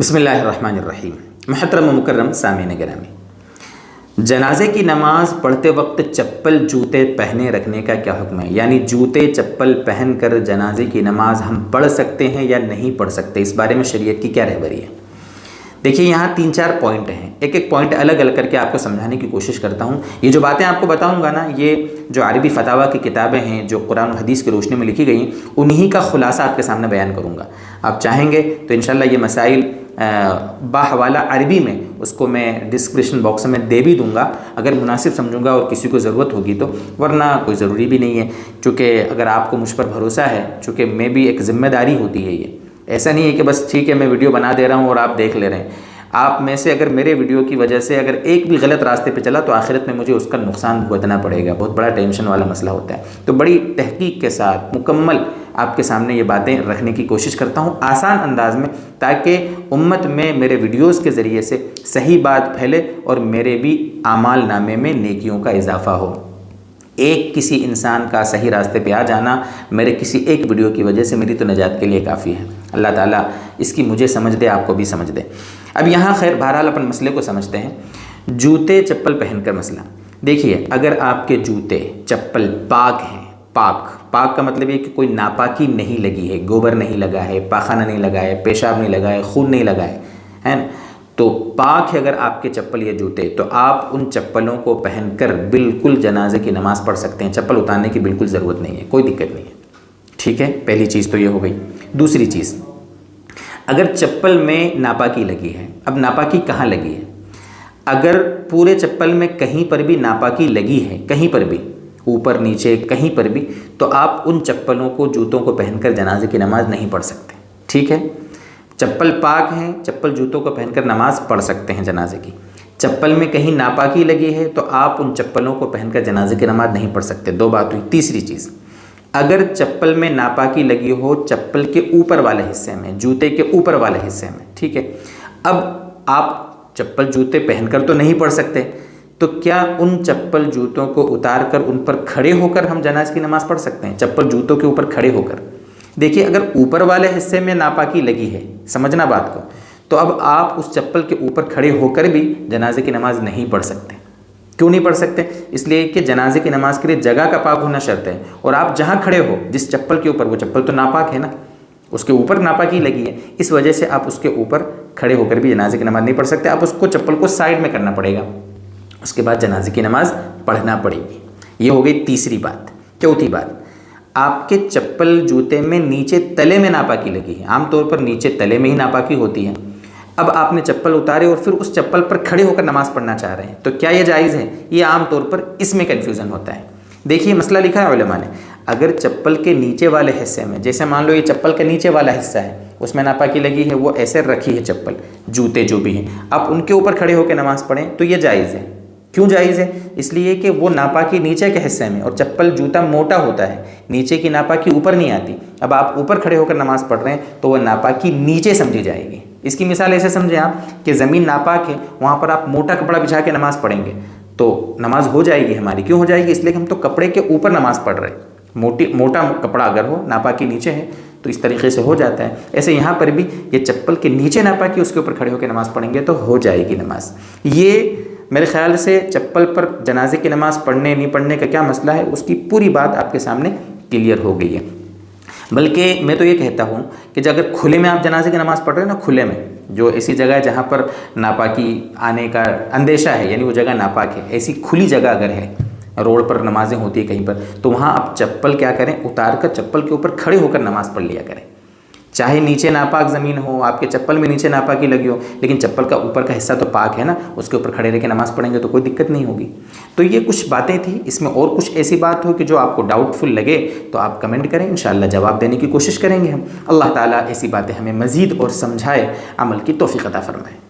بسم اللہ الرحمن الرحیم۔ محترم و مکرم سامعین گرامی، جنازے کی نماز پڑھتے وقت چپل جوتے پہنے رکھنے کا کیا حکم ہے؟ یعنی جوتے چپل پہن کر جنازے کی نماز ہم پڑھ سکتے ہیں یا نہیں پڑھ سکتے؟ اس بارے میں شریعت کی کیا رہبری ہے؟ دیکھیے، یہاں 3-4 پوائنٹ ہیں، ایک پوائنٹ الگ الگ کر کے آپ کو سمجھانے کی کوشش کرتا ہوں۔ یہ جو باتیں آپ کو بتاؤں گا نا، یہ جو عربی فتاویٰ کی کتابیں ہیں جو قرآن و حدیث کی روشنی میں لکھی گئی ہیں، انہی کا خلاصہ آپ کے سامنے بیان کروں گا۔ آپ چاہیں گے تو انشاءاللہ یہ مسائل باحوالہ عربی میں اس کو میں ڈسکرپشن باکس میں دے بھی دوں گا اگر مناسب سمجھوں گا اور کسی کو ضرورت ہوگی تو، ورنہ کوئی ضروری بھی نہیں ہے، چونکہ اگر آپ کو مجھ پر بھروسہ ہے، چونکہ میں بھی ایک ذمہ داری ہوتی ہے۔ یہ ایسا نہیں ہے کہ بس ٹھیک ہے میں ویڈیو بنا دے رہا ہوں اور آپ دیکھ لے رہے ہیں۔ آپ میں سے اگر میرے ویڈیو کی وجہ سے اگر ایک بھی غلط راستے پہ چلا تو آخرت میں مجھے اس کا نقصان بھگتنا پڑے گا، بہت بڑا ٹینشن والا مسئلہ ہوتا ہے۔ تو بڑی تحقیق کے ساتھ مکمل آپ کے سامنے یہ باتیں رکھنے کی کوشش کرتا ہوں آسان انداز میں، تاکہ امت میں میرے ویڈیوز کے ذریعے سے صحیح بات پھیلے اور میرے بھی اعمال نامے میں نیکیوں کا اضافہ ہو۔ ایک کسی انسان کا صحیح راستے پہ آ جانا میرے کسی ایک ویڈیو کی وجہ سے میری تو نجات کے لیے کافی ہے۔ اللہ تعالیٰ اس کی مجھے سمجھ دے، آپ کو بھی سمجھ دے۔ اب یہاں خیر بہرحال اپن مسئلے کو سمجھتے ہیں۔ جوتے چپل پہن کر مسئلہ، دیکھیے، اگر آپ کے جوتے چپل پاک ہیں، پاک کا مطلب یہ کہ کوئی ناپاکی نہیں لگی ہے، گوبر نہیں لگا ہے، پاخانہ نہیں لگا ہے، پیشاب نہیں لگا ہے، خون نہیں لگا ہے نا، تو پاک ہے اگر آپ کے چپل یا جوتے، تو آپ ان چپلوں کو پہن کر بالکل جنازے کی نماز پڑھ سکتے ہیں۔ چپل اتارنے کی بالکل ضرورت نہیں ہے، کوئی دقت نہیں ہے، ٹھیک ہے؟ پہلی چیز تو یہ ہو گئی۔ دوسری چیز، اگر چپل میں ناپاکی لگی ہے، اب ناپاکی کہاں لگی ہے؟ اگر پورے چپل میں کہیں پر بھی ناپاکی لگی ہے، کہیں پر بھی، اوپر نیچے کہیں پر بھی، تو آپ ان چپلوں کو، جوتوں کو پہن کر جنازے کی نماز نہیں پڑھ سکتے، ٹھیک ہے؟ چپل پاک ہیں، چپل جوتوں کو پہن کر نماز پڑھ سکتے ہیں جنازے کی۔ چپل میں کہیں ناپاکی لگی ہے تو آپ ان چپلوں کو پہن کر جنازے کی نماز نہیں پڑھ سکتے۔ دو بات ہوئی۔ تیسری چیز، اگر چپل میں ناپاکی لگی ہو چپل کے اوپر والے حصے میں، جوتے کے اوپر والے حصے میں، ٹھیک ہے؟ اب آپ چپل جوتے پہن کر تو نہیں پڑھ سکتے، تو کیا ان چپل جوتوں کو اتار کر ان پر کھڑے ہو کر ہم جنازے کی نماز پڑھ سکتے ہیں؟ چپل جوتوں کے اوپر کھڑے ہو کر؟ دیکھیے، اگر اوپر والے حصے میں ناپاکی لگی ہے، سمجھنا بات کو، تو اب آپ اس چپل کے اوپر کھڑے ہو کر بھی جنازے کی نماز نہیں پڑھ سکتے۔ کیوں نہیں پڑھ سکتے؟ اس لیے کہ جنازے کی نماز کے لیے جگہ کا پاک ہونا شرط ہے، اور آپ جہاں کھڑے ہو جس چپل کے اوپر، وہ چپل تو ناپاک ہے نا، اس کے اوپر ناپاکی لگی ہے، اس وجہ سے آپ اس کے اوپر کھڑے ہو کر بھی جنازے کی نماز نہیں پڑھ سکتے۔ آپ اس کو چپل کو سائڈ میں کرنا پڑے گا، اس کے بعد جنازے کی نماز پڑھنا پڑے گی۔ یہ ہو گئی تیسری بات۔ چوتھی بات، آپ کے چپل جوتے میں نیچے تلے میں ناپاکی لگی ہے، عام طور پر نیچے تلے میں ہی ناپاکی ہوتی ہے۔ اب آپ نے چپل اتارے اور پھر اس چپل پر کھڑے ہو کر نماز پڑھنا چاہ رہے ہیں، تو کیا یہ جائز ہے؟ یہ عام طور پر اس میں کنفیوژن ہوتا ہے۔ دیکھیے، مسئلہ لکھا ہے علماء نے، اگر چپل کے نیچے والے حصے میں، جیسے مان لو یہ چپل کا نیچے والا حصہ ہے، اس میں ناپاکی لگی ہے، وہ ایسے رکھی ہے چپل، جوتے جو بھی ہیں، آپ ان کے اوپر کھڑے ہو کے نماز پڑھیں تو یہ جائز ہے۔ کیوں جائز ہے؟ اس لیے کہ وہ ناپاکی نیچے کے حصے میں، اور چپل جوتا موٹا ہوتا ہے، نیچے کی ناپاکی اوپر نہیں آتی۔ اب آپ اوپر کھڑے ہو کر نماز پڑھ رہے ہیں تو وہ ناپاکی نیچے سمجھی جائے گی۔ اس کی مثال ایسے سمجھیں آپ کہ زمین ناپاک ہے، وہاں پر آپ موٹا کپڑا بچھا کے نماز پڑھیں گے تو نماز ہو جائے گی ہماری۔ کیوں ہو جائے گی؟ اس لیے کہ ہم تو کپڑے کے اوپر نماز پڑھ رہے ہیں۔ موٹا کپڑا اگر ہو، ناپاکی نیچے ہے تو اس طریقے سے ہو جاتا ہے۔ ایسے یہاں پر بھی یہ چپل کے نیچے ناپاکی، اس کے اوپر کھڑے ہو کے نماز پڑھیں گے تو ہو جائے گی نماز۔ یہ میرے خیال سے چپل پر جنازے کی نماز پڑھنے نہیں پڑھنے کا کیا مسئلہ ہے، اس کی پوری بات آپ کے سامنے کلیئر ہو گئی ہے۔ بلکہ میں تو یہ کہتا ہوں کہ اگر کھلے میں آپ جنازے کی نماز پڑھ رہے ہیں نا، کھلے میں، جو ایسی جگہ ہے جہاں پر ناپاکی آنے کا اندیشہ ہے، یعنی وہ جگہ ناپاک ہے، ایسی کھلی جگہ اگر ہے، روڈ پر نمازیں ہوتی ہیں کہیں پر، تو وہاں آپ چپل کیا کریں، اتار کر چپل کے اوپر کھڑے ہو کر نماز پڑھ لیا کریں۔ چاہے نیچے ناپاک زمین ہو، آپ کے چپل میں نیچے ناپاکی لگی ہو، لیکن چپل کا اوپر کا حصہ تو پاک ہے نا، اس کے اوپر کھڑے رہ کے نماز پڑھیں گے تو کوئی دقت نہیں ہوگی۔ تو یہ کچھ باتیں تھیں، اس میں اور کچھ ایسی بات ہو کہ جو آپ کو ڈاؤٹ فل لگے تو آپ کمنٹ کریں، انشاءاللہ جواب دینے کی کوشش کریں گے ہم۔ اللہ تعالیٰ ایسی باتیں ہمیں مزید اور سمجھائے، عمل کی توفیق عطا فرمائے۔